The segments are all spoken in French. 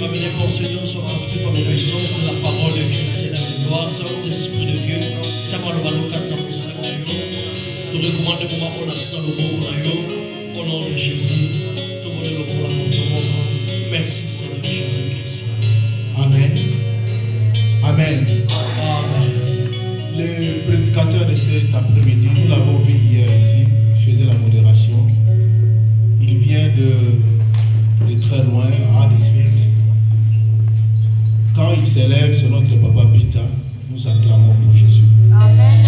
Amenez mon Seigneur soit actif par l'obéissance de la parole de Christ et la gloire, Saint-Esprit de Dieu. Ça va le balocat dans le Seigneur. Nous recommandons comment on a cela le bon au nom de Jésus. Tout le monde le bon. Merci Seigneur Jésus-Christ. Amen. Amen. Amen. Le prédicateur de cet après-midi, nous l'avons vu hier ici, il faisait la modération. Il vient de très loin, à Huddersfield. Quand il s'élève, c'est notre papa Pita. Nous acclamons pour Jésus. Amen.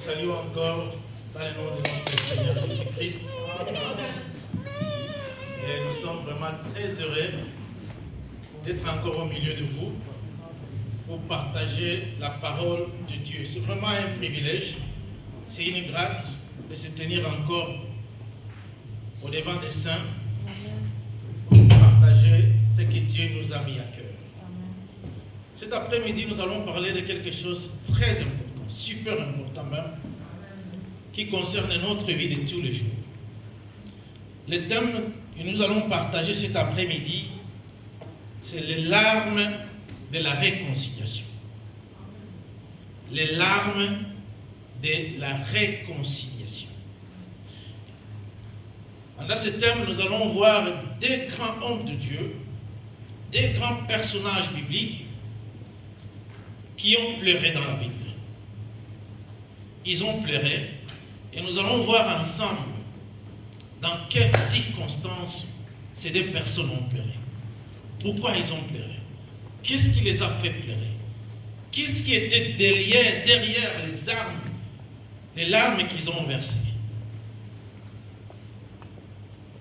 Salut encore dans le nom de notre Seigneur Jésus-Christ. Et nous sommes vraiment très heureux d'être encore au milieu de vous pour partager la parole de Dieu. C'est vraiment un privilège, c'est une grâce de se tenir encore au devant des saints pour partager ce que Dieu nous a mis à cœur. Cet après-midi, nous allons parler de quelque chose de très important, super important même, qui concerne notre vie de tous les jours. Le thème que nous allons partager cet après-midi, c'est les larmes de la réconciliation. Les larmes de la réconciliation. Dans ce thème, nous allons voir deux grands hommes de Dieu, deux grands personnages bibliques qui ont pleuré dans la Bible. Ils ont pleuré et nous allons voir ensemble dans quelles circonstances ces deux personnes ont pleuré. Pourquoi ils ont pleuré? Qu'est-ce qui les a fait pleurer? Qu'est-ce qui était derrière les larmes qu'ils ont versées?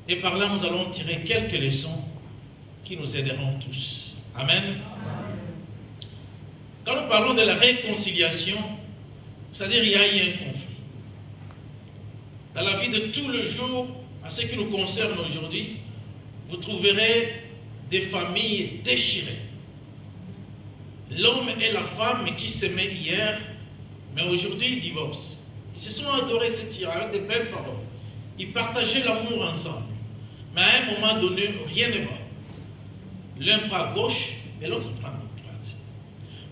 Et par là, nous allons tirer quelques leçons qui nous aideront tous. Amen. Quand nous parlons de la réconciliation, c'est-à-dire il y a eu un conflit. Dans la vie de tous les jours, à ce qui nous concerne aujourd'hui, vous trouverez des familles déchirées. L'homme et la femme qui s'aimaient hier, mais aujourd'hui ils divorcent. Ils se sont adorés, se tirent avec de belles paroles. Ils partageaient l'amour ensemble. Mais à un moment donné, rien ne va. L'un prend à gauche et l'autre prend à droite.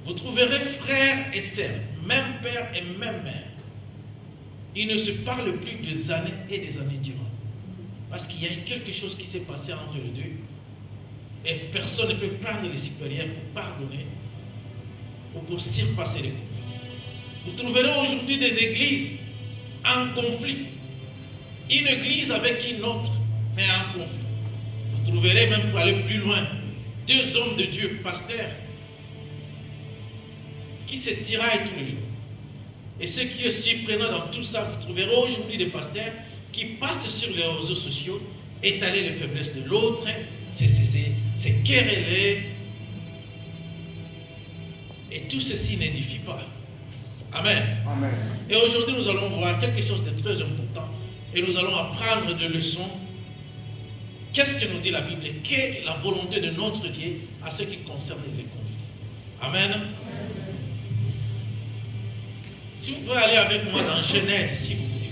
Vous trouverez frères et sœurs, même père et même mère. Ils ne se parlent plus des années et des années durant. Parce qu'il y a eu quelque chose qui s'est passé entre les deux. Et personne ne peut prendre les supérieurs pour pardonner ou pour surpasser les conflits. Vous trouverez aujourd'hui des églises en conflit. Une église avec une autre, mais en conflit. Vous trouverez même, pour aller plus loin, deux hommes de Dieu, pasteurs, qui se tiraillent tous les jours. Et ce qui est surprenant dans tout ça, vous trouverez aujourd'hui des pasteurs qui passent sur les réseaux sociaux, étaler les faiblesses de l'autre, c'est quereller. Et tout ceci n'édifie pas. Amen. Amen. Et aujourd'hui, nous allons voir quelque chose de très important et nous allons apprendre des leçons. Qu'est-ce que nous dit la Bible? Quelle est la volonté de notre Dieu à ce qui concerne les conflits? Amen. Amen. Si vous pouvez aller avec moi dans Genèse, si vous voulez.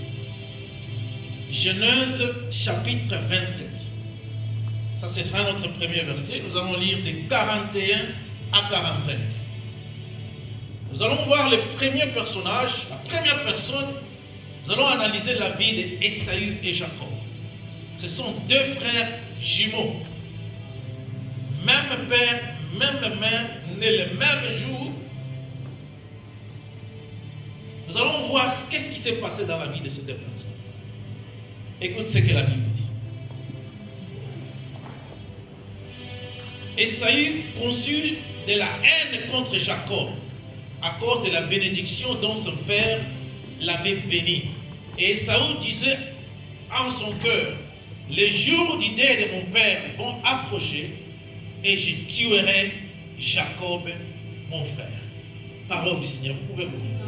Genèse chapitre 27. Ça, ce sera notre premier verset. Nous allons lire de 41 à 45. Nous allons voir le premier personnage, la première personne. Nous allons analyser la vie d'Ésaü et Jacob. Ce sont deux frères jumeaux. Même père, même mère, nés le même jour. Nous allons voir qu'est-ce qui s'est passé dans la vie de ces deux personnes. Écoute ce que la Bible dit. Ésaü conçut de la haine contre Jacob à cause de la bénédiction dont son père l'avait béni. Et Ésaü disait en son cœur, les jours du deuil de mon père vont approcher et je tuerai Jacob, mon frère. Parole du Seigneur, vous pouvez vous mettre.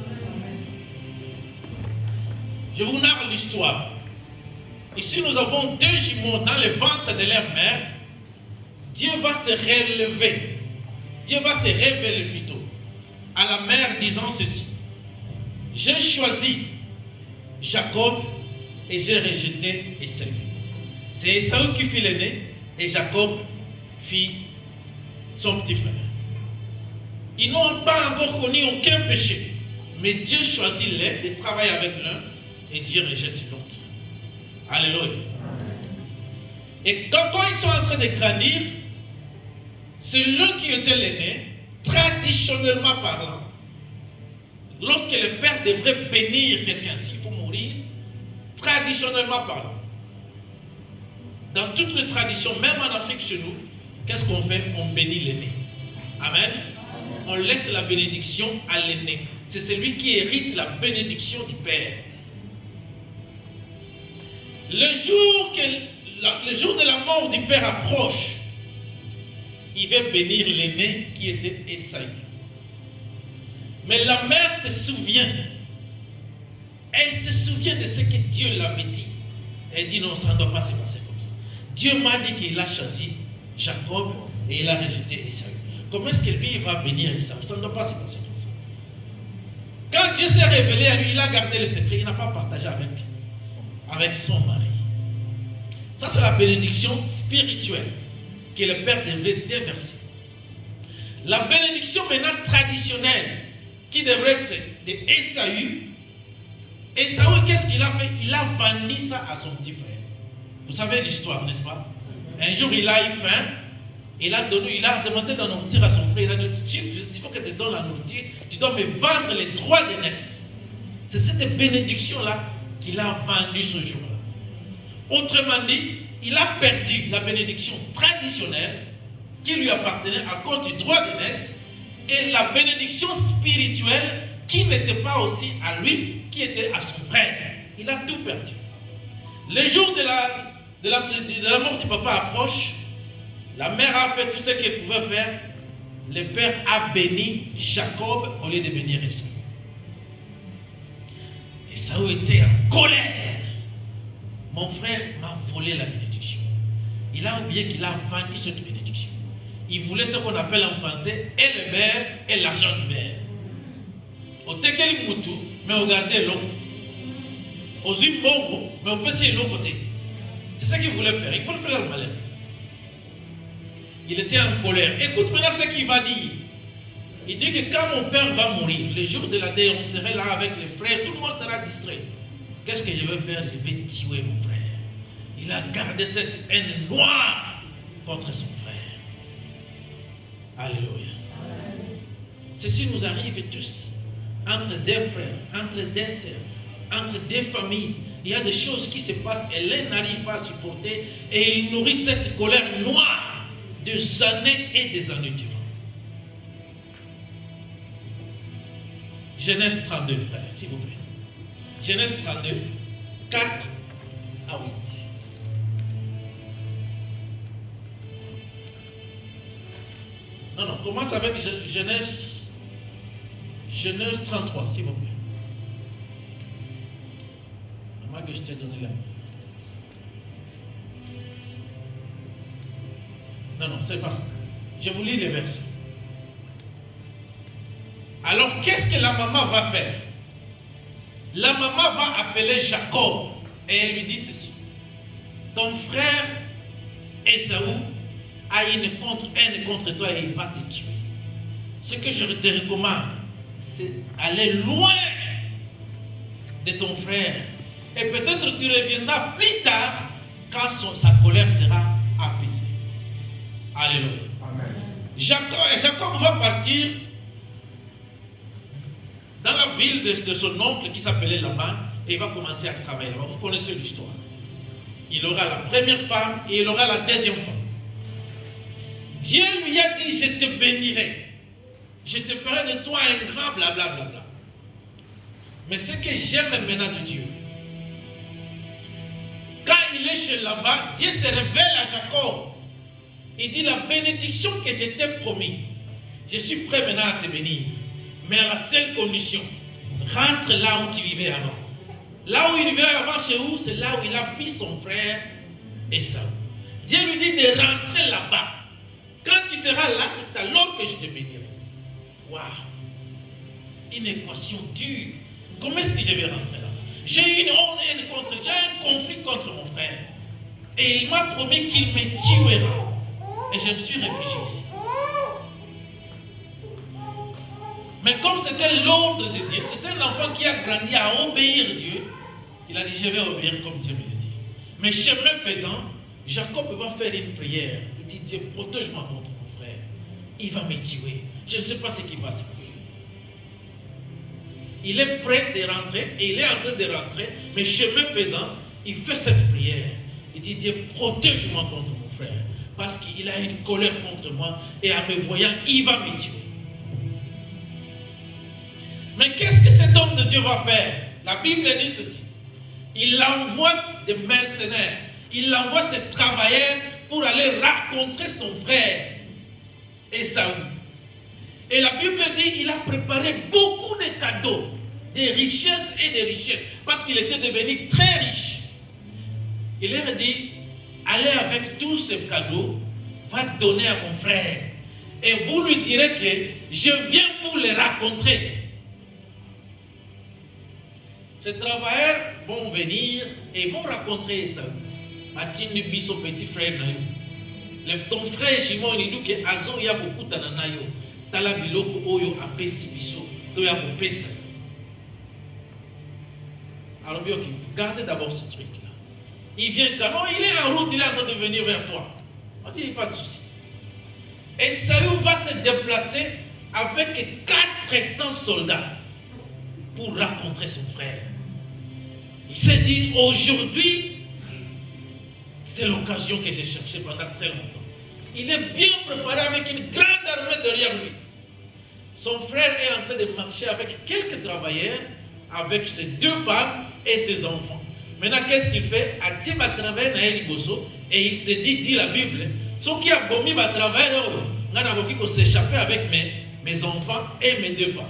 Je vous narre l'histoire. Ici, nous avons deux jumeaux dans le ventre de leur mère. Dieu va se relever. Dieu va se révéler plutôt à la mère disant ceci. J'ai choisi Jacob et j'ai rejeté Esaü. C'est Esaü qui fit l'aîné et Jacob fit son petit frère. Ils n'ont pas encore connu aucun péché. Mais Dieu choisit l'un de travailler avec l'un et Dieu rejette l'autre. Alléluia. Et quand ils sont en train de grandir, celui qui était l'aîné, traditionnellement parlant, lorsque le père devrait bénir quelqu'un, s'il faut mourir, traditionnellement parlant, dans toutes les traditions, même en Afrique chez nous, qu'est-ce qu'on fait? On bénit l'aîné. Amen. On laisse la bénédiction à l'aîné. C'est celui qui hérite la bénédiction du père. Le jour de la mort du père approche, il veut bénir l'aîné qui était Esaü. Mais la mère se souvient. Elle se souvient de ce que Dieu l'avait dit. Elle dit non, ça ne doit pas se passer comme ça. Dieu m'a dit qu'il a choisi Jacob et il a rejeté Esaü. Comment est-ce que lui va bénir Esaü? Ça ne doit pas se passer comme ça. Quand Dieu s'est révélé à lui, il a gardé le secret, il n'a pas partagé avec son mari. Ça, c'est la bénédiction spirituelle que le Père devrait déverser. La bénédiction maintenant traditionnelle qui devrait être de Esaü. Esaü, qu'est-ce qu'il a fait? Il a vendu ça à son petit frère. Vous savez l'histoire, n'est-ce pas? Un jour, il a eu faim. Il a demandé de la nourriture à son frère. Il a dit, il faut que tu donnes la nourriture. Tu dois me vendre les droits de naissance. C'est cette bénédiction-là qu'il a vendue ce jour-là. Autrement dit, il a perdu la bénédiction traditionnelle qui lui appartenait à cause du droit de naissance et la bénédiction spirituelle qui n'était pas aussi à lui, qui était à son frère. Il a tout perdu. Le jour de la mort du papa approche. La mère a fait tout ce qu'elle pouvait faire. Le père a béni Jacob au lieu de bénir Esaü. Esaü était en colère. Mon frère m'a volé la bénédiction. Il a oublié qu'il a vendu cette bénédiction. Il voulait ce qu'on appelle en français et le beurre et l'argent du beurre. Au tekeli mutu, mais au garder l'eau. Aux imbongo, mais au passer l'autre côté. C'est ça qu'il voulait faire. Il faut le faire le malin. Il était en colère. Écoute maintenant ce qu'il va dire. Il dit que quand mon père va mourir, le jour de la deuil, on serait là avec les frères, tout le monde sera distrait. Qu'est-ce que je vais faire? Je vais tuer mon frère. Il a gardé cette haine noire contre son frère. Alléluia. Ceci nous arrive tous. Entre des frères, entre des sœurs, entre des familles, il y a des choses qui se passent et l'un n'arrive pas à supporter et il nourrit cette colère noire des années et des années durant. Genèse 32, frère, s'il vous plaît. Genèse 32, 4 à 8. Non, commence avec Genèse 33, s'il vous plaît. Moi que je t'ai donné là. Non, c'est pas ça. Je vous lis les versets. Alors, qu'est-ce que la maman va faire? La maman va appeler Jacob et elle lui dit ceci. Ton frère Esaü a une haine contre toi et il va te tuer. Ce que je te recommande, c'est aller loin de ton frère. Et peut-être tu reviendras plus tard quand sa colère sera apaisée. Alléluia. Amen. Jacob va partir dans la ville de son oncle qui s'appelait Laban et il va commencer à travailler. Alors, vous connaissez l'histoire. Il aura la première femme et il aura la deuxième femme. Dieu lui a dit, je te bénirai. Je te ferai de toi un grand blablabla. Mais ce que j'aime maintenant de Dieu, quand il est chez Laban, Dieu se révèle à Jacob. Il dit, la bénédiction que je t'ai promis, je suis prêt maintenant à te bénir. mais à la seule condition, rentre là où tu vivais avant. Là où il vivait avant chez vous, c'est là où il a fui son frère Esaü. Dieu lui dit de rentrer là-bas. Quand tu seras là, c'est alors que je te bénirai. Waouh! Une équation dure. Comment est-ce que je vais rentrer là? J'ai une honte contre, j'ai un conflit contre mon frère. Et il m'a promis qu'il me tuera. Et je me suis réfugié ici. Mais comme c'était l'ordre de Dieu, c'était un enfant qui a grandi à obéir à Dieu, il a dit, je vais obéir comme Dieu me le dit. Mais chemin faisant, Jacob va faire une prière. Il dit, Dieu, protège-moi contre mon frère. Il va me tuer. Je ne sais pas ce qui va se passer. Il est prêt de rentrer, et il est en train de rentrer, mais chemin faisant, il fait cette prière. Il dit, Dieu, protège-moi contre mon frère, parce qu'il a une colère contre moi, et en me voyant, il va me tuer. Mais qu'est-ce que cet homme de Dieu va faire? La Bible dit ceci. Il envoie des mercenaires, il envoie ses travailleurs pour aller rencontrer son frère Esaü. Et la Bible dit qu'il a préparé beaucoup de cadeaux, des richesses et des richesses, parce qu'il était devenu très riche. Il leur a dit, allez avec tous ces cadeaux, va donner à mon frère. Et vous lui direz que je viens pour les rencontrer. Ces travailleurs vont venir et vont rencontrer Esaü. Matine biso petit frère nayo. Ton frère Jimon il dit que azo ya beaucoup tananayo. Tala biloko oyo apesi biso to ya kopesa. Alors bien ok, gardez d'abord ce truc là. Il vient quand il est en route, il est en train de venir vers toi. On dit pas de souci. Esaü va se déplacer avec 400 soldats pour rencontrer son frère. Il s'est dit, aujourd'hui, c'est l'occasion que j'ai cherchée pendant très longtemps. Il est bien préparé avec une grande armée derrière lui. Son frère est en train de marcher avec quelques travailleurs, avec ses 2 femmes et ses enfants. Maintenant, qu'est-ce qu'il fait? Atim à travers Naël Bosso, et il s'est dit la Bible, ce qui a bombé à travers, on a s'échapper avec mes enfants et mes 2 femmes.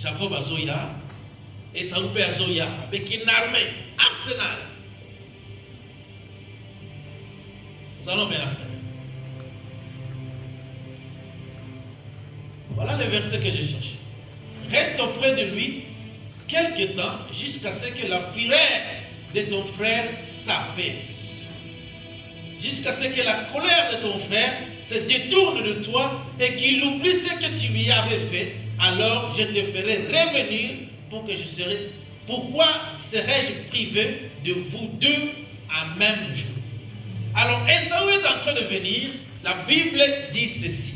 Jacob a Zoya et Saoupé a Zoya avec une armée, arsenal. Nous allons bien la faire. Voilà le verset que je cherche. Reste auprès de lui quelque temps jusqu'à ce que la fureur de ton frère s'apaise. Jusqu'à ce que la colère de ton frère se détourne de toi et qu'il oublie ce que tu lui avais fait. Alors je te ferai revenir pour que je serai. Pourquoi serais-je privé de vous deux en même jour? Alors Esaü est en train de venir. La Bible dit ceci.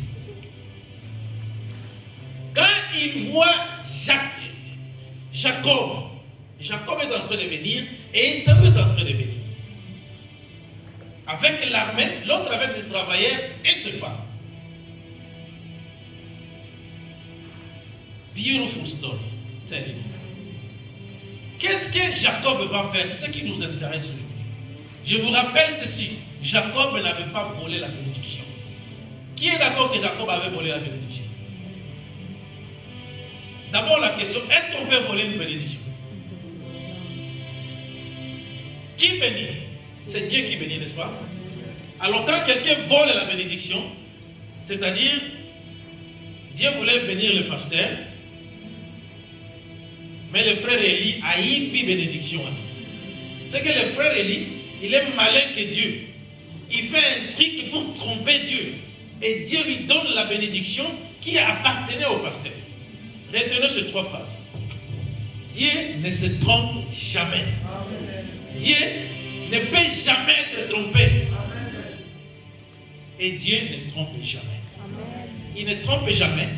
Quand il voit Jacob est en train de venir et Esaü est en train de venir. Avec l'armée, l'autre avec les travailleurs et ses femmes. Beautiful story. Qu'est-ce que Jacob va faire? C'est ce qui nous intéresse aujourd'hui. Je vous rappelle ceci. Jacob n'avait pas volé la bénédiction. Qui est d'accord que Jacob avait volé la bénédiction? D'abord la question, est-ce qu'on peut voler une bénédiction? Qui bénit? C'est Dieu qui bénit, n'est-ce pas? Alors quand quelqu'un vole la bénédiction, c'est-à-dire, Dieu voulait bénir le pasteur, mais le frère Élie a eu bénédiction. C'est que le frère Élie, il est malin que Dieu. Il fait un truc pour tromper Dieu. Et Dieu lui donne la bénédiction qui appartenait au pasteur. Retenez ces 3 phrases. Dieu ne se trompe jamais. Dieu ne peut jamais être trompé. Et Dieu ne trompe jamais. Il ne trompe jamais.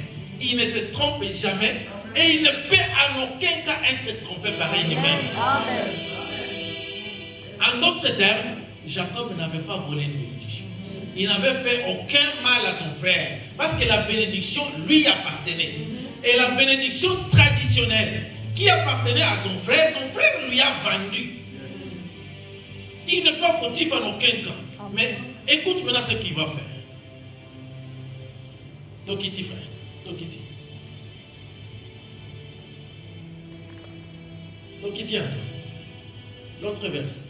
Il ne se trompe jamais. Et il ne peut en aucun cas être trompé par un humain. En d'autres termes, Jacob n'avait pas volé une bénédiction. Il n'avait fait aucun mal à son frère. Parce que la bénédiction lui appartenait. Et la bénédiction traditionnelle qui appartenait à son frère lui a vendu. Il n'est pas fautif en aucun cas. Mais écoute maintenant ce qu'il va faire. Tokiti, frère. Tokiti. Tokiti, l'autre verset.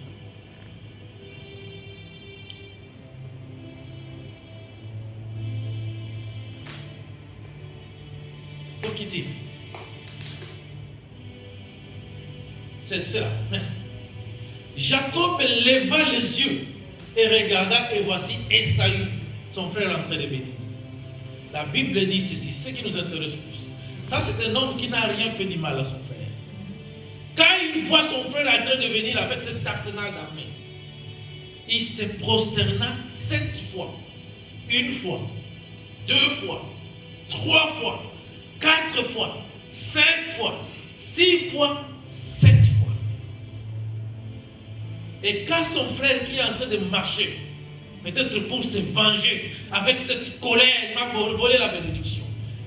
Tokiti. C'est cela. Merci. Jacob leva les yeux et regarda, et voici Esaü, son frère, en train de venir. La Bible dit ceci, ce qui nous intéresse plus. Ça, c'est un homme qui n'a rien fait du mal à son frère. Quand il voit son frère en train de venir avec cet arsenal d'armée, il se prosterna 7 fois. 1 fois, 2 fois, 3 fois, 4 fois, 5 fois, 6 fois, 7 fois. Et quand son frère qui est en train de marcher, peut-être pour se venger, avec cette colère, il m'a volé la bénédiction.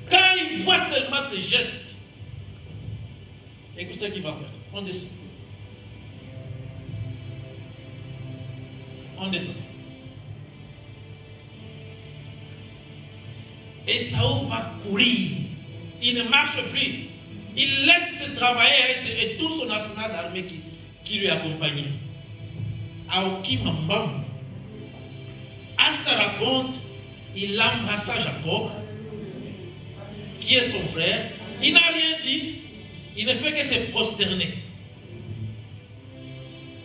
Quand il voit seulement ces gestes, écoute ce qu'il va faire. On descend. On descend. Esaü va courir. Il ne marche plus. Il laisse se travailler et tout son arsenal d'armée qui lui accompagnait. Aokimambam. À sa rencontre, il embrassa Jacob, qui est son frère. Il n'a rien dit. Il ne fait que se prosterner.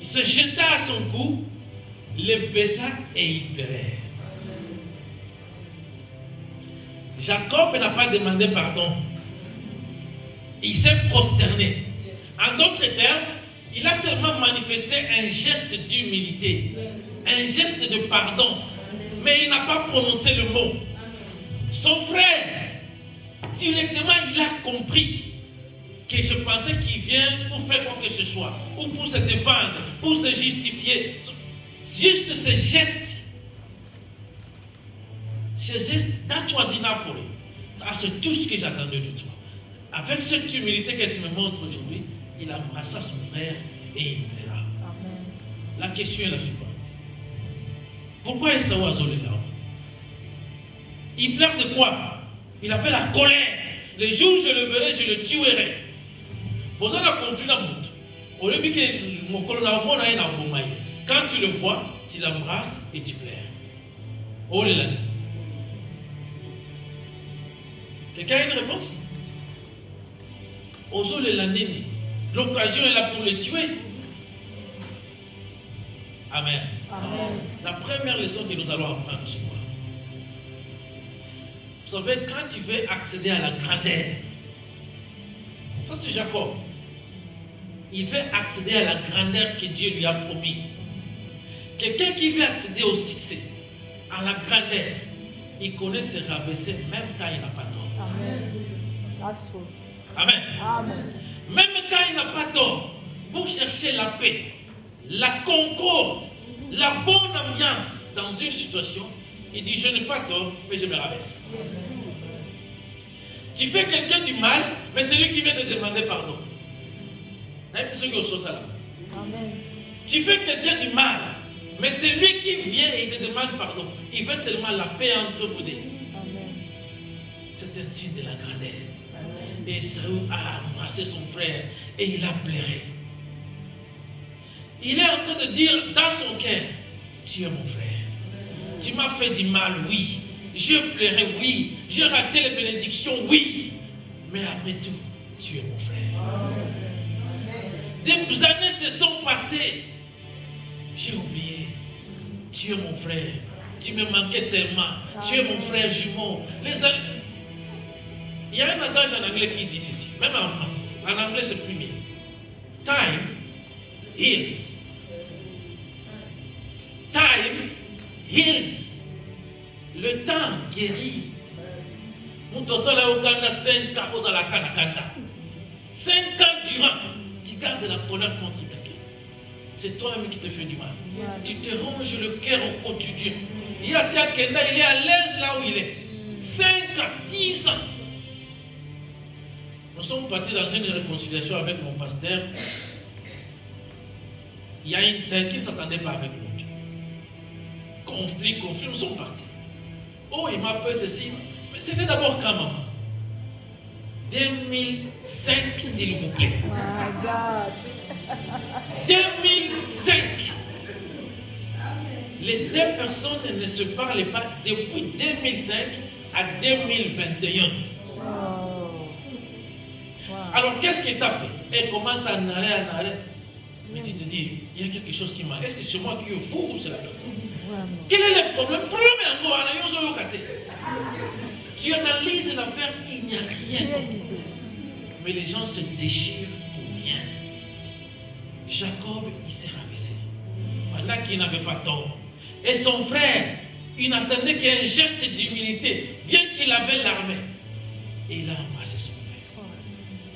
Il se jeta à son cou, le baisa et il pleurait. Jacob n'a pas demandé pardon. Il s'est prosterné. En d'autres termes, il a seulement manifesté un geste d'humilité, un geste de pardon, mais il n'a pas prononcé le mot. Son frère, directement, il a compris que je pensais qu'il vient pour faire quoi que ce soit, ou pour se défendre, pour se justifier. Juste ce geste that was enough for him. C'est tout ce que j'attendais de toi. Avec cette humilité que tu me montres aujourd'hui, il embrassa son frère et il pleura. La question est la suivante. Pourquoi Esaü a zolé là? Il pleure de quoi? Il avait la colère. Le jour où je le verrai, je le tuerai. Vous avez un conflit dans le monde. Au début, quand tu le vois, tu l'embrasses et tu pleures. Oh là là. Quelqu'un a une réponse? Ozo le lanini. L'occasion est là pour le tuer. Amen. Amen. La première leçon que nous allons apprendre ce soir. Vous savez, quand tu veux accéder à la grandeur, ça c'est Jacob. Il veut accéder à la grandeur que Dieu lui a promis. Quelqu'un qui veut accéder au succès, à la grandeur, il connaît se rabaisser même quand il n'a pas tort. Amen. Amen. Amen. Même quand il n'a pas tort, pour chercher la paix, la concorde, la bonne ambiance dans une situation, il dit je n'ai pas tort, mais je me rabaisse. Tu fais quelqu'un du mal, mais c'est lui qui vient te demander pardon. Tu fais quelqu'un du mal, mais c'est lui qui vient et te demande pardon. Il veut seulement la paix entre vous deux. C'est un signe de la grandeur. Et Esaü a embrassé son frère et il a pleuré. Il est en train de dire dans son cœur, tu es mon frère. Tu m'as fait du mal, oui. Je pleurais, oui. J'ai raté les bénédictions, oui. Mais après tout, tu es mon frère. Des années se sont passées. J'ai oublié. Tu es mon frère. Tu me manquais tellement. Tu es mon frère jumeau. Les années... Il y a un adage en anglais qui dit ceci, même en français. En anglais, c'est plus mieux. Time heals. Time heals. Le temps guérit. Nous sommes au Ghana 5 ans, aux Alakana. 5 ans durant, tu gardes la colère contre quelqu'un. C'est toi-même qui te fais du mal. Tu te ronges le cœur au quotidien. Il y a Kenda, il est à l'aise là où il est. 5 ans, 10 ans. Nous sommes partis dans une réconciliation avec mon pasteur. Il y a une sœur qui ne s'attendait pas avec l'autre. Conflit, nous sommes partis. Oh, il m'a fait ceci. Mais c'était d'abord quand, maman? 2005, s'il vous plaît. My God. 2005. Les deux personnes ne se parlaient pas depuis 2005 à 2021. Oh. Wow. Alors, qu'est-ce qu'il t'a fait? Elle commence à narrer. Mais tu te dis, il y a quelque chose qui m'a... Est-ce que c'est moi qui est fou ou c'est la personne? Vraiment. Quel est le problème? Le problème est encore à la. Tu analyses l'affaire, il n'y a rien. Mais les gens se déchirent pour rien. Jacob, il s'est rabaissé. Voilà qu'il n'avait pas tort. Et son frère, il n'attendait qu'un geste d'humilité, bien qu'il avait l'armée. Et il a embrassé son frère.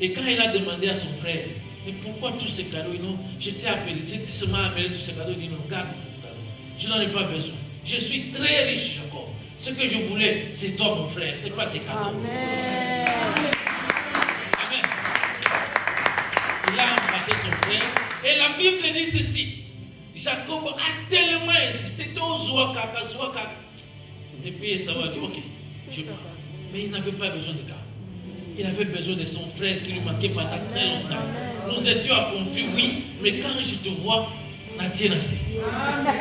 Et quand il a demandé à son frère, mais pourquoi tous ces cadeaux? Je t'ai appelé, tu t'es seulement appelé tous ces cadeaux. Il dit non, garde ces cadeaux. Je n'en ai pas besoin. Je suis très riche, Jacob. Ce que je voulais, c'est toi, mon frère, ce n'est pas tes cadeaux. Amen. Amen. Il a embrassé son frère. Et la Bible dit ceci. Jacob a tellement insisté. Et puis ça va dire, ok, je pars. Mais il n'avait pas besoin de garde. Il avait besoin de son frère qui lui manquait pendant très longtemps. Nous étions à conflit, oui, mais quand je te vois, Nadia Nassé. Amen.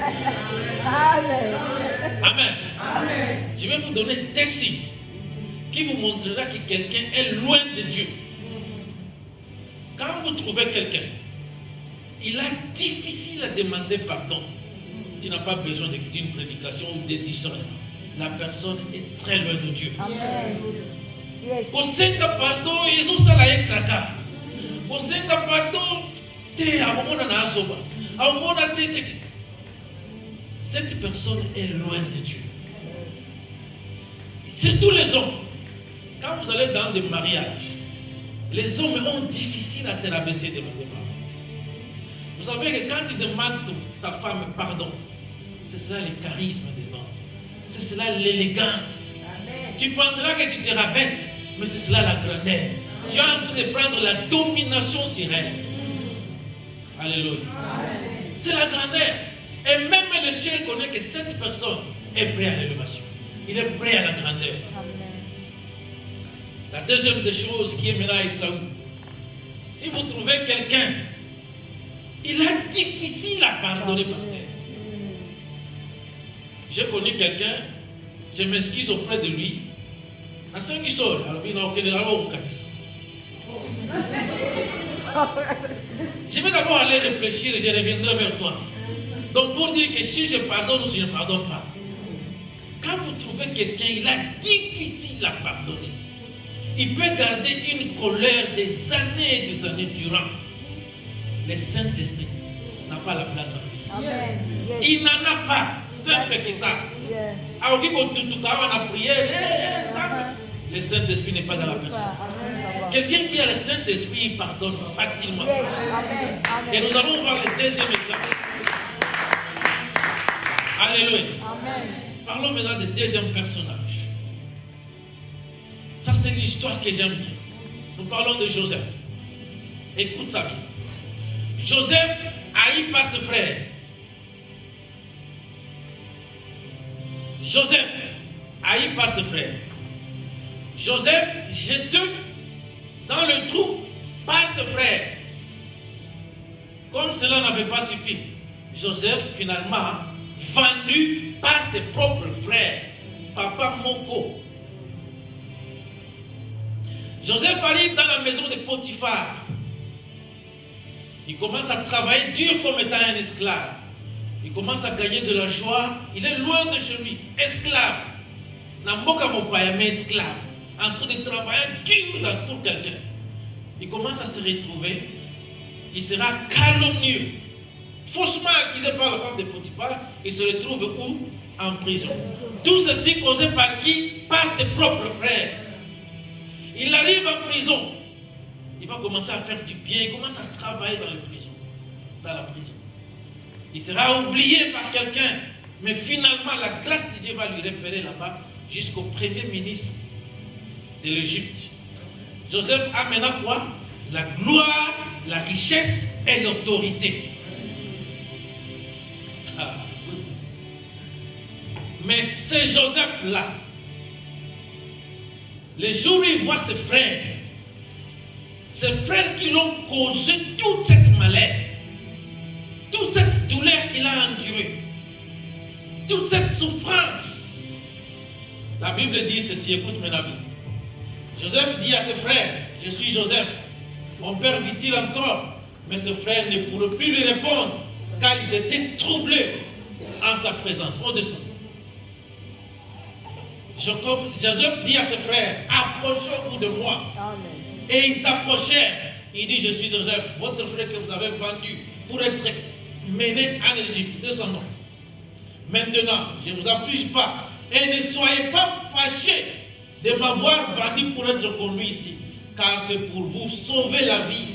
Amen. Amen. Je vais vous donner des signes qui vous montrera que quelqu'un est loin de Dieu. Quand vous trouvez quelqu'un, il est difficile à demander pardon. Tu n'as pas besoin d'une prédication ou de discernement. La personne est très loin de Dieu. Amen. Yes. Kosenga pardon, Yesu sala ekraka. Kosenga pardon, te amona na asoba. Amona te. Cette personne est loin de Dieu. Surtout les hommes. Quand vous allez dans des mariages, les hommes ont difficile à se rabaisser et demander pardon. Vous savez que quand tu demandes ta femme pardon, c'est cela le charisme des hommes. C'est cela l'élégance. Tu penseras que tu te rabaisses, mais c'est cela la grandeur. Tu es en train de prendre la domination sur elle. Alléluia. C'est la grandeur. Et même le ciel connaît que cette personne est prête à l'élévation. Il est prêt à la grandeur. La deuxième des choses qui est maintenant Esaü. Si vous trouvez quelqu'un, il est difficile à pardonner, pasteur. J'ai connu quelqu'un, je m'excuse auprès de lui. Je vais d'abord aller réfléchir et je reviendrai vers toi. Donc pour dire que si je pardonne ou si je ne pardonne pas, quand vous trouvez quelqu'un, il est difficile à pardonner. Il peut garder une colère des années et des années durant. Le Saint-Esprit n'a pas la place en lui. Amen. Yes. Il n'en a pas, simple que ça. Yeah. Alors qu'il faut tout a prié, le Saint-Esprit n'est pas dans la personne. Amen. Quelqu'un qui a le Saint-Esprit, il pardonne facilement. Yes. Amen. Et Amen. nous allons voir le deuxième exemple. Alléluia. Amen. Parlons maintenant du deuxième personnage. Ça, c'est une histoire que j'aime bien. Nous parlons de Joseph. Écoute ça bien. Joseph haï par ses frères. Joseph haï par ses frères. Joseph jeté dans le trou par ses frères. Comme cela n'avait pas suffi, Joseph finalement vendu par ses propres frères. Papa Moko. Joseph arrive dans la maison de Potiphar. Il commence à travailler dur comme étant un esclave. Il commence à gagner de la joie. Il est loin de chez lui. Esclave. Namboka Mopaya, mais esclave. En train de travailler dur pour quelqu'un. Il commence à se retrouver. Il sera calomnieux. Faussement accusé par la femme de Potiphar. Il se retrouve où? En prison. Tout ceci causé par qui? Par ses propres frères. Il arrive en prison. Il va commencer à faire du bien. Il commence à travailler dans la prison. Il sera oublié par quelqu'un. Mais finalement, la grâce de Dieu va lui repérer là-bas jusqu'au premier ministre de l'Égypte. Joseph a maintenant quoi? La gloire, la richesse et l'autorité. Mais c'est Joseph-là le jour où il voit ses frères qui l'ont causé toute cette malheur, toute cette douleur qu'il a endurée, toute cette souffrance, la Bible dit ceci, écoute mes amis. Joseph dit à ses frères, je suis Joseph. Mon père vit-il encore? Mais ses frères ne pourraient plus lui répondre, car ils étaient troublés en sa présence. On descend. Joseph dit à ses frères, approchez-vous de moi. Amen. Et ils s'approchèrent. Il dit, je suis Joseph, votre frère que vous avez vendu pour être mené en Égypte. Descendons. Maintenant, je ne vous afflige pas. Et ne soyez pas fâchés de m'avoir vendu pour être conduit ici. Car c'est pour vous sauver la vie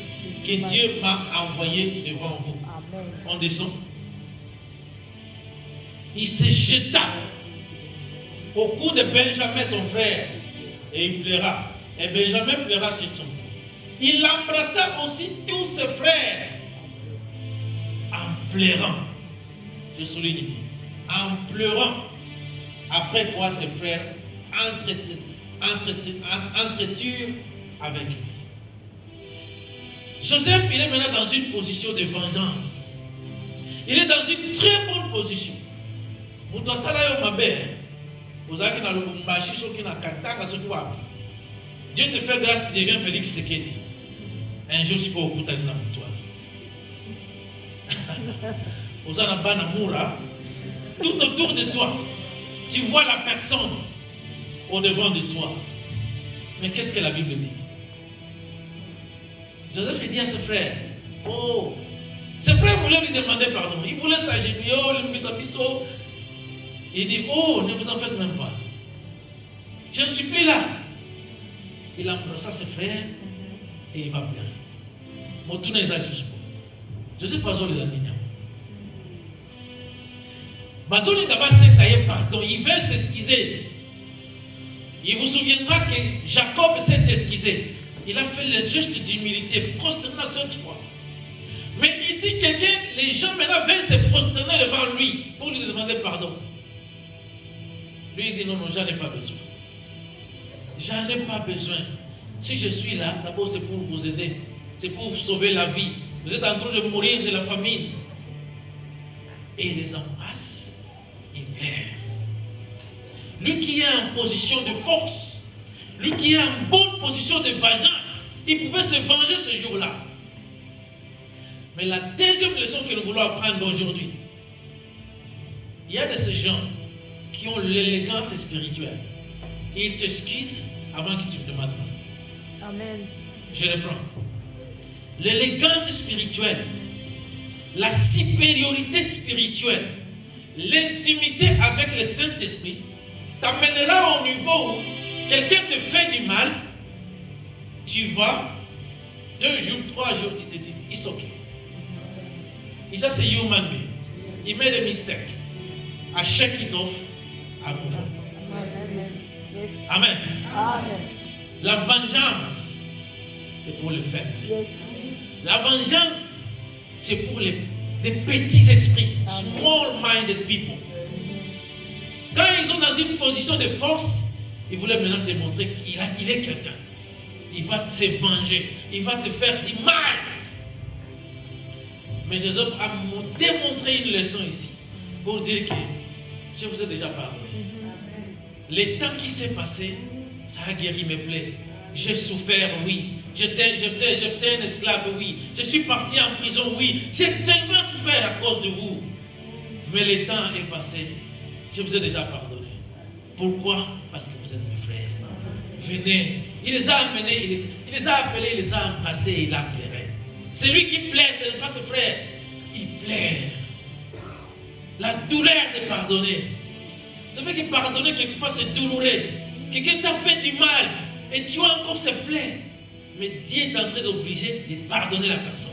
que Dieu m'a envoyé devant vous. Amen. On descend. Il se jeta au cou de Benjamin, son frère, et il pleura. Et Benjamin pleura sur son cou. Il embrassa aussi tous ses frères en pleurant. Je souligne bien. En pleurant. Après quoi ses frères entreturent avec lui. Joseph, il est maintenant dans une position de vengeance. Il est dans une très bonne position. Dieu te fait grâce, tu deviens Félix Sekedi. Un jour, c'est pas au bout de toi. Tout autour de toi, tu vois la personne au devant de toi. Mais qu'est-ce que la Bible dit? Joseph dit à ses frères, oh, ses frères voulaient lui demander pardon. Il voulait s'agenouiller, oh, le bisabiso. Il dit, oh, ne vous en faites même pas. Je ne suis plus là. Il embrassa ses frères et il va pleurer. Motuna est juste. Joseph a zolé la ligne. Bazoli n'a pas fait pardon. Il veut s'excuser. Il vous souviendra que Jacob s'est excusé. Il a fait le geste d'humilité, prosternation de foi. Mais ici, les gens maintenant veulent se prosterner devant lui pour lui demander pardon. Lui, il dit non, j'en ai pas besoin. J'en ai pas besoin. Si je suis là, d'abord c'est pour vous aider. C'est pour vous sauver la vie. Vous êtes en train de mourir de la famine. Et il les embrasse. Il pleure. Lui qui est en position de force, lui qui est en bonne position de vengeance, il pouvait se venger ce jour-là. Mais la deuxième leçon que nous voulons apprendre aujourd'hui, il y a de ces gens qui ont l'élégance spirituelle. Ils t'excusent avant que tu me demandes pas. Amen. Je reprends. L'élégance spirituelle, la supériorité spirituelle, l'intimité avec le Saint-Esprit t'amènera au niveau où quelqu'un te fait du mal, tu vas, 2 jours, 3 jours, tu te dis, it's okay. Et ça, c'est human being. He made a mistake. I shake it off, I move on. Amen. Yes. Amen. Amen. La vengeance, c'est pour le faible. Yes. La vengeance, c'est pour des petits esprits, small-minded people. Quand ils sont dans une position de force, ils voulaient maintenant te montrer qu'il est quelqu'un. Il va se venger, il va te faire du mal. Mais Joseph a démontré une leçon ici pour dire que je vous ai déjà parlé. Le temps qui s'est passé, ça a guéri mes plaies. J'ai souffert, oui. J'étais un esclave, oui. Je suis parti en prison, oui. J'ai tellement souffert à cause de vous. Mais le temps est passé. Je vous ai déjà pardonné. Pourquoi? Parce que vous êtes mes frères. Venez. Il les a amenés, il les a appelés, il les a embrassés, il a pleuré. C'est lui qui pleure, ce n'est pas ses frères. Il pleure. La douleur de pardonner. C'est vrai que pardonner, quelquefois, c'est douloureux. Quelqu'un t'a fait du mal et tu as encore ses plaies. Mais Dieu est en train d'obliger de pardonner la personne.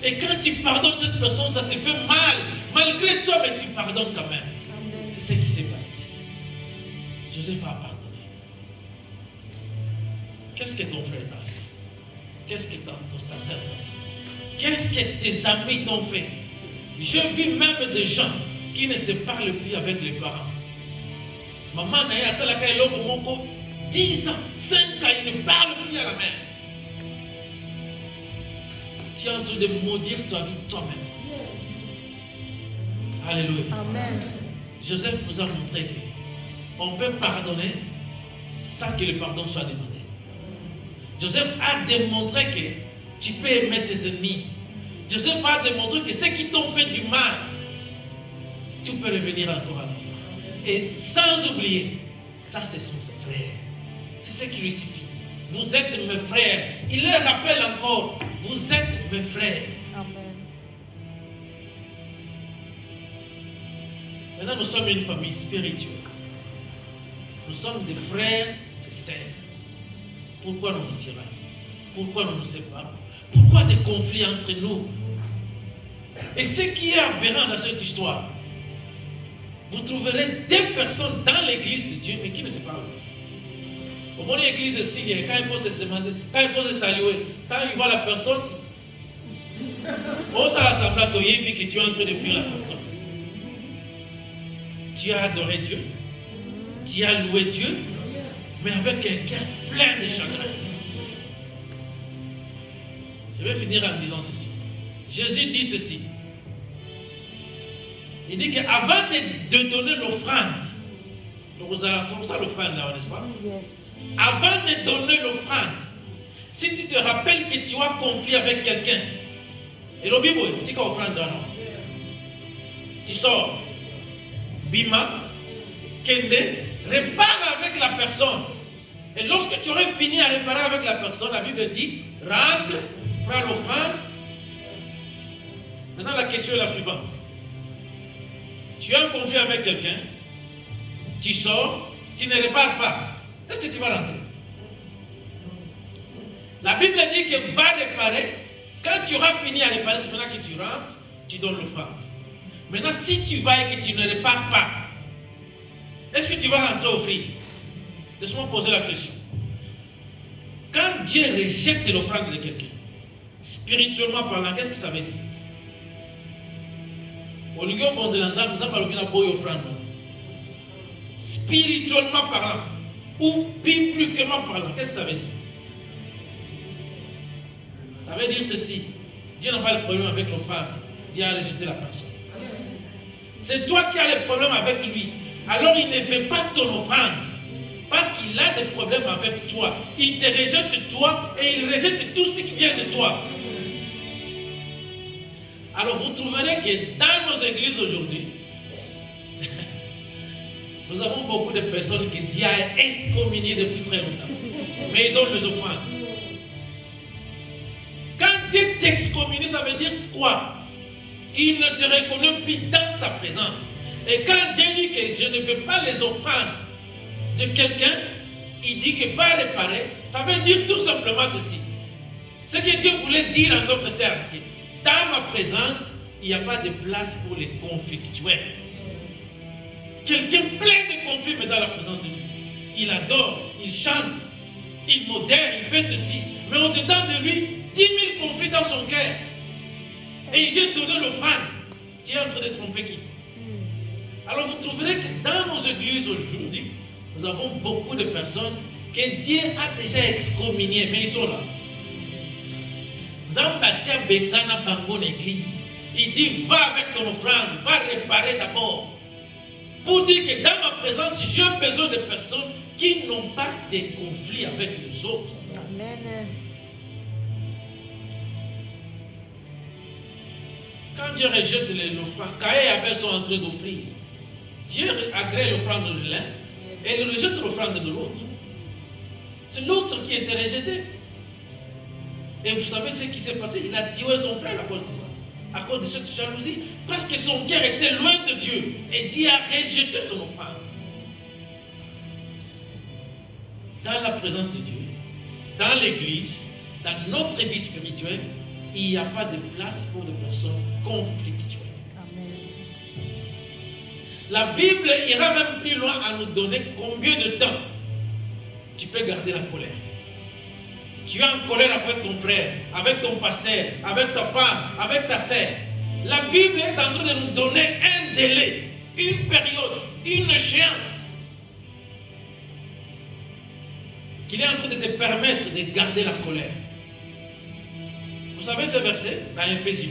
Et quand tu pardonnes cette personne, ça te fait mal. Malgré toi, mais tu pardonnes quand même. C'est ce qui s'est passé ici. Joseph a pardonné. Qu'est-ce que ton frère t'a fait? Qu'est-ce que ta sœur t'a fait? Qu'est-ce que tes amis t'ont fait? Je vis même des gens qui ne se parlent plus avec les parents. Maman n'a pas 10 ans, 5 ans, il ne parle plus à la mère. Tu es en train de maudire ta vie toi-même. Alléluia. Amen. Joseph nous a montré qu'on peut pardonner sans que le pardon soit demandé. Joseph a démontré que tu peux aimer tes ennemis. Joseph a démontré que ceux qui t'ont fait du mal, tu peux revenir encore à nous. Et sans oublier, ça ce sont ses frères. C'est ce qui lui suffit. Vous êtes mes frères. Il leur rappelle encore, vous êtes mes frères. Amen. Maintenant, nous sommes une famille spirituelle. Nous sommes des frères et sœurs. Pourquoi nous nous tiraillons? Pourquoi nous nous séparons? Pourquoi des conflits entre nous? Et ce qui est aberrant dans cette histoire, vous trouverez des personnes dans l'église de Dieu, mais qui ne se parlent pas. Au moins, l'église ici, quand il faut se demander, quand il faut se saluer, quand il voit la personne, on s'en rassemble à toi, que tu es en train de fuir la personne. Tu as adoré Dieu, tu as loué Dieu, mais avec un cœur plein de chagrin. Je vais finir en disant ceci. Jésus dit ceci. Il dit qu'avant de donner l'offrande, vous avez entendu ça l'offrande là, n'est-ce pas? Yes. Avant de donner l'offrande, si tu te rappelles que tu as conflit avec quelqu'un, et le Bible dit qu'offrande là, non. Tu sors, bima, kende, répare avec la personne. Et lorsque tu aurais fini à réparer avec la personne, la Bible dit, rentre, prends l'offrande. Maintenant la question est la suivante. Tu as un conflit avec quelqu'un, tu sors, tu ne répares pas. Est-ce que tu vas rentrer? La Bible dit que va réparer. Quand tu auras fini à réparer, c'est maintenant que tu rentres, tu donnes l'offrande. Maintenant, si tu vas et que tu ne répares pas, est-ce que tu vas rentrer offrir? Laisse-moi poser la question. Quand Dieu rejette l'offrande de quelqu'un, spirituellement parlant, qu'est-ce que ça veut dire? Spirituellement parlant ou bibliquement parlant, qu'est-ce que ça veut dire? Ça veut dire ceci. Dieu n'a pas de problème avec l'offrande. Dieu a rejeté la personne. C'est toi qui as le problème avec lui. Alors il ne veut pas ton offrande. Parce qu'il a des problèmes avec toi. Il te rejette toi et il rejette tout ce qui vient de toi. Alors vous trouverez que dans nos églises aujourd'hui, nous avons beaucoup de personnes que Dieu a excommuniées depuis très longtemps. Mais ils donnent les offrandes. Quand Dieu t'excommunie, ça veut dire quoi? Il ne te reconnaît plus dans sa présence. Et quand Dieu dit que je ne veux pas les offrandes de quelqu'un, il dit que va réparer, ça veut dire tout simplement ceci. Ce que Dieu voulait dire en d'autres termes, que dans ma présence, il n'y a pas de place pour les conflictuels. Quelqu'un plein de conflits, mais dans la présence de Dieu. Il adore, il chante, il modère, il fait ceci. Mais au-dedans de lui, 10 000 conflits dans son cœur. Et il vient donner l'offrande. Tu es en train de tromper qui? Alors vous trouverez que dans nos églises aujourd'hui, nous avons beaucoup de personnes que Dieu a déjà excommuniées, mais ils sont là. Zambasia Bengana Bangon Église. Il dit, va avec ton offrande, va réparer d'abord. Pour dire que dans ma présence, j'ai besoin de personnes qui n'ont pas de conflits avec les autres. Amen. Quand Dieu rejette l'offrande, Caïn et Abel sont en train d'offrir. Dieu agrée l'offrande de l'un et il rejette l'offrande de l'autre. C'est l'autre qui était rejeté. Et vous savez ce qui s'est passé? Il a tué son frère à cause de ça. À cause de cette jalousie. Parce que son cœur était loin de Dieu. Et Dieu a rejeté son offrande. Dans la présence de Dieu, dans l'église, dans notre vie spirituelle, il n'y a pas de place pour des personnes conflictuelles. Amen. La Bible ira même plus loin à nous donner combien de temps tu peux garder la colère. Tu es en colère avec ton frère, avec ton pasteur, avec ta femme, avec ta sœur. La Bible est en train de nous donner un délai, une période, une échéance. qu'il est en train de te permettre de garder la colère. Vous savez ce verset dans Éphésiens?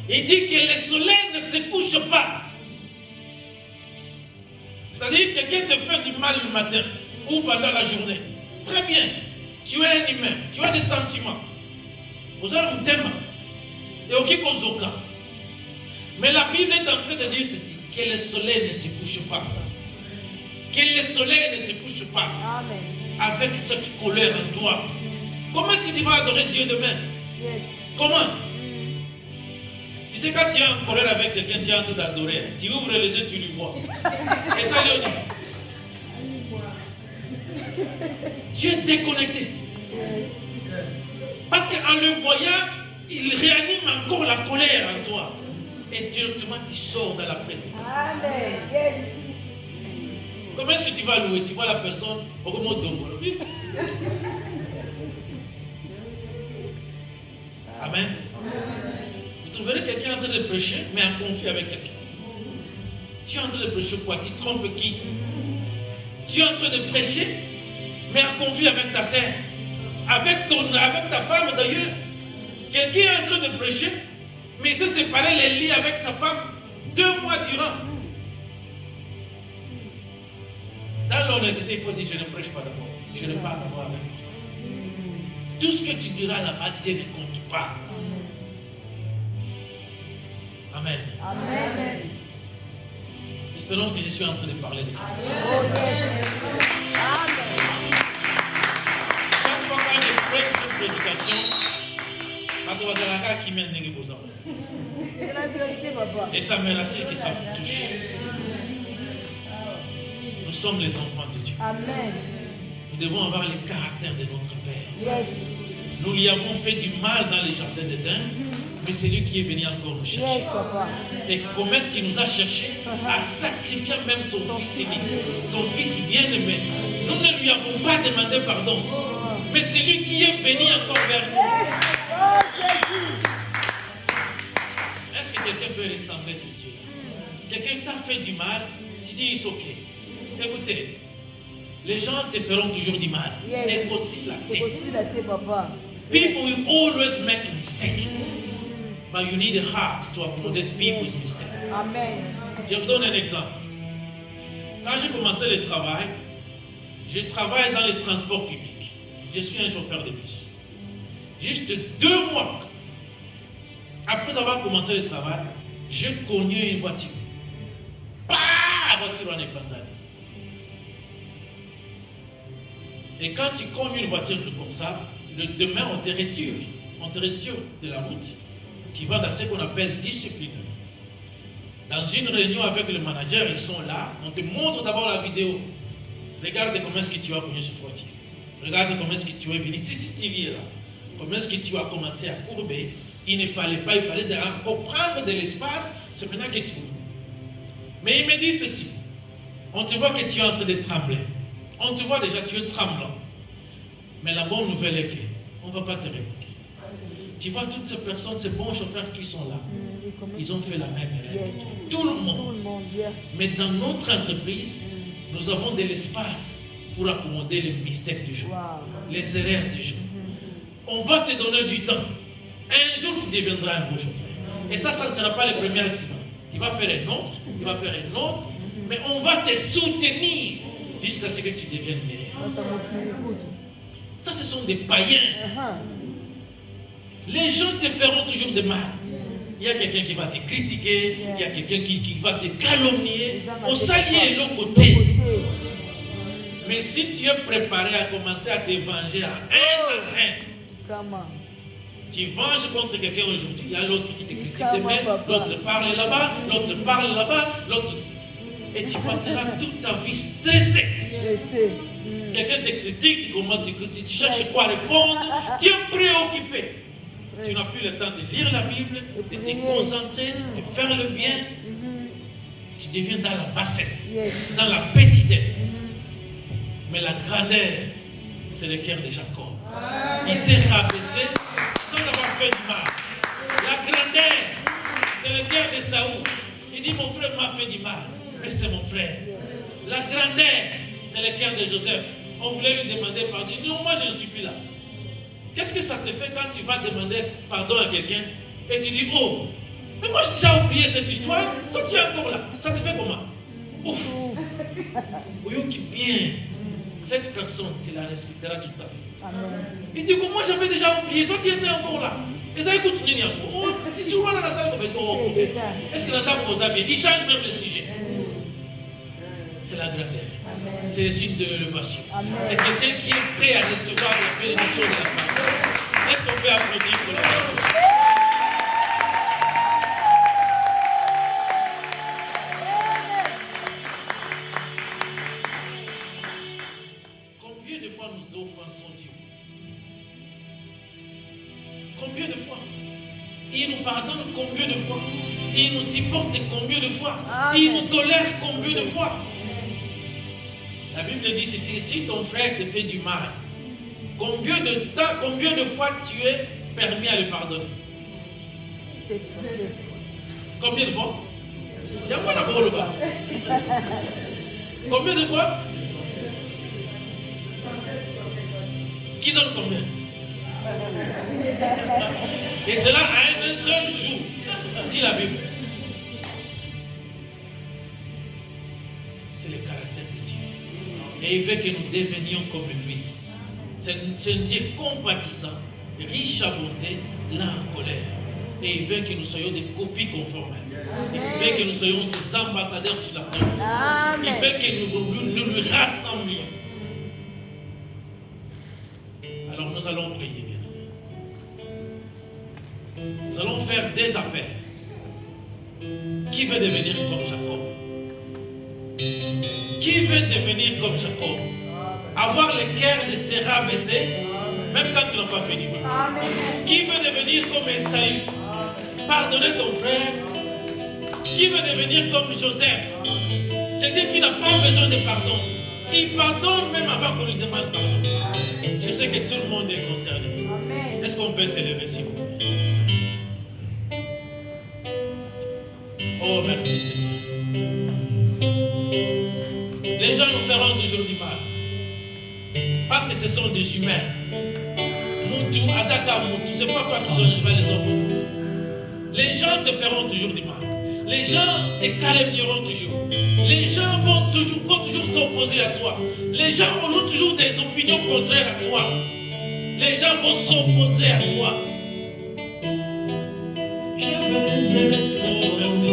Il dit que le soleil ne se couche pas. C'est-à-dire que quelqu'un te fait du mal le matin ou pendant la journée. Très bien. Tu es un humain. Tu as des sentiments. Vous avez un thème. Et aucun cause. Mais la Bible est en train de dire ceci. Que le soleil ne se couche pas. Que le soleil ne se couche pas. Amen. Avec cette colère en toi. Comment est-ce que tu vas adorer Dieu demain? Yes. Comment? Tu sais, quand tu es en colère avec quelqu'un, tu es en train d'adorer. Tu ouvres les yeux, tu lui vois. Et ça, lui dit. Tu es déconnecté. Parce qu'en le voyant, il réanime encore la colère en toi. Et directement, tu sors dans la présence. Amen. Yes. Comment est-ce que tu vas louer? Tu vois la personne au moment d'ombre. Amen. Vous trouverez quelqu'un en train de prêcher, mais en conflit avec quelqu'un. Tu es en train de prêcher quoi? Tu trompes qui? Tu es en train de prêcher, mais en conflit avec ta sœur, avec ta femme d'ailleurs. Quelqu'un est en train de prêcher, mais il s'est séparé les liens avec sa femme 2 mois durant. Dans l'honnêteté, il faut dire, je ne prêche pas d'abord. Je ne parle d'abord avec ma femme. Tout ce que tu diras là-bas, Dieu ne compte pas. Amen. Amen. Espérons que je suis en train de parler de quelqu'un. Oh yes. Amen. Chaque fois que je prêche cette prédication, qui mène les beaux enfants. C'est la vérité, papa. Et ça me rassure que ça vous touche. Nous sommes les enfants de Dieu. Amen. Nous devons avoir le caractère de notre Père. Yes. Nous lui avons fait du mal dans les jardins d'Éden, mais c'est lui qui est venu encore nous chercher. Yes, papa. Et comment est-ce qu'il nous a cherché? À sacrifier même son fils unique, son fils bien-aimé. Nous ne lui avons pas demandé pardon, mais c'est lui qui est venu encore vers nous. Yes. Oh Jésus. Est-ce que quelqu'un peut ressembler ce Dieu? Quelqu'un t'a fait du mal, tu dis it's ok. Écoutez, les gens te feront toujours du mal. Yes. Et aussi la C'est tête. aussi la tête, papa. People will always make a mistake. But you need a heart to accommodate people's mistakes. Amen. Je vous donne un exemple. Quand j'ai commencé le travail, je travaille dans les transports publics. Je suis un chauffeur de bus. Juste 2 mois après avoir commencé le travail, j'ai connu une voiture. Bah, la voiture en est panzane. Et quand tu conduis une voiture comme ça, le demain on te retire. On te retire de la route. Tu vas dans ce qu'on appelle discipline. Dans une réunion avec le manager, ils sont là. On te montre d'abord la vidéo. Regarde comment est-ce que tu as connu cette voiture. Regarde comment est-ce que tu es venu. Si tu es là, comment est-ce que tu as commencé à courber. Il ne fallait pas, il fallait encore prendre de l'espace. C'est maintenant que tu veux. Mais il me dit ceci. On te voit que tu es en train de trembler. On te voit déjà, tu es tremblant. Mais la bonne nouvelle est qu'on ne va pas te révoquer. Tu vois toutes ces personnes, ces bons chauffeurs qui sont là, ils ont fait la même erreur. Yes. Tout le monde. Tout le monde, yeah. Mais dans notre entreprise, nous avons de l'espace pour accommoder les mystères du jeu, Wow. les erreurs du jeu. On va te donner du temps. Un jour, tu deviendras un bon chauffeur. Et ça ne sera pas le premier accident. Il va faire un autre, il va faire un autre, mais on va te soutenir jusqu'à ce que tu deviennes meilleur. Quand t'as montré le coude. Ça, ce sont des païens. Uh-huh. Les gens te feront toujours de mal. Il y a quelqu'un qui va te critiquer, il y a quelqu'un qui va te calomnier. Au salier l'autre côté. Mais si tu es préparé à commencer à te venger à un, Comment? tu venges contre quelqu'un aujourd'hui, il y a l'autre qui te critique Comment, demain, papa? l'autre parle là-bas, l'autre parle là-bas, l'autre. Et tu passeras toute ta vie stressé. Laissez. Quelqu'un te critique, tu cherches quoi répondre, tu es préoccupé. Tu n'as plus le temps de lire la Bible, de te concentrer, de faire le bien. Tu deviens dans la bassesse, dans la petitesse. Mais la grandeur, c'est le cœur de Jacob. Il s'est rabaissé sans avoir fait du mal. La grandeur, c'est le cœur de Saoul. Il dit, mon frère m'a fait du mal, mais c'est mon frère. La grandeur, C'est le cœur de Joseph. On voulait lui demander pardon. Il dit non, moi je ne suis plus là. Qu'est-ce que ça te fait quand tu vas demander pardon à quelqu'un et tu dis oh, mais moi j'ai déjà oublié cette histoire. Quand tu es encore là, ça te fait comment? Ouf! Oui, qui bien. Cette personne, tu la respecteras toute ta vie. Amen. Il dit que moi j'avais déjà oublié, toi tu étais encore là. Et ça écoute, oh, si tu vois dans la salle, est-ce que la dame vous a bien? Il change même le sujet. C'est la grandeur. C'est le signe de l'élévation. C'est quelqu'un qui est prêt à recevoir la bénédiction de la femme. Est-ce qu'on peut applaudir pour la femme? Combien de fois nous offensons Dieu? Combien de fois? Il nous pardonne combien de fois? Il nous supporte combien de fois? Il nous tolère combien de fois? La Bible dit ceci, si ton frère te fait du mal, combien de temps, combien de fois tu es permis à le pardonner? Combien de fois? Il y a pas d'abord le bas. Combien de fois? Qui donne combien? Et cela à un seul jour, dit la Bible. C'est le caractère de Dieu. Et il veut que nous devenions comme lui. C'est un Dieu compatissant, riche à bonté, lent en colère. Et il veut que nous soyons des copies conformes. Il veut que nous soyons ses ambassadeurs sur la terre. Il veut que nous lui rassemblions. Alors nous allons prier, bien. Nous allons faire des appels. Qui veut devenir comme Jacob? Qui veut devenir comme Jacob? Avoir le cœur de se rabaisser, même quand tu n'as pas fait du mal. Qui veut devenir comme Esaü? Pardonner ton frère. Qui veut devenir comme Joseph? Quelqu'un qui n'a pas besoin de pardon. Il pardonne même avant qu'on lui demande pardon. Je sais que tout le monde est concerné. Est-ce qu'on peut s'élever s'il vous plaît? Oh, merci Seigneur. Les gens nous feront toujours du mal. Parce que ce sont des humains. Moutou, Azaka, Moutou, c'est pas toi qui changeras les hommes. Les gens te feront toujours du mal. Les gens te calomnieront toujours. Les gens vont toujours s'opposer à toi. Les gens auront toujours des opinions contraires à toi. Les gens vont s'opposer à toi. Je veux être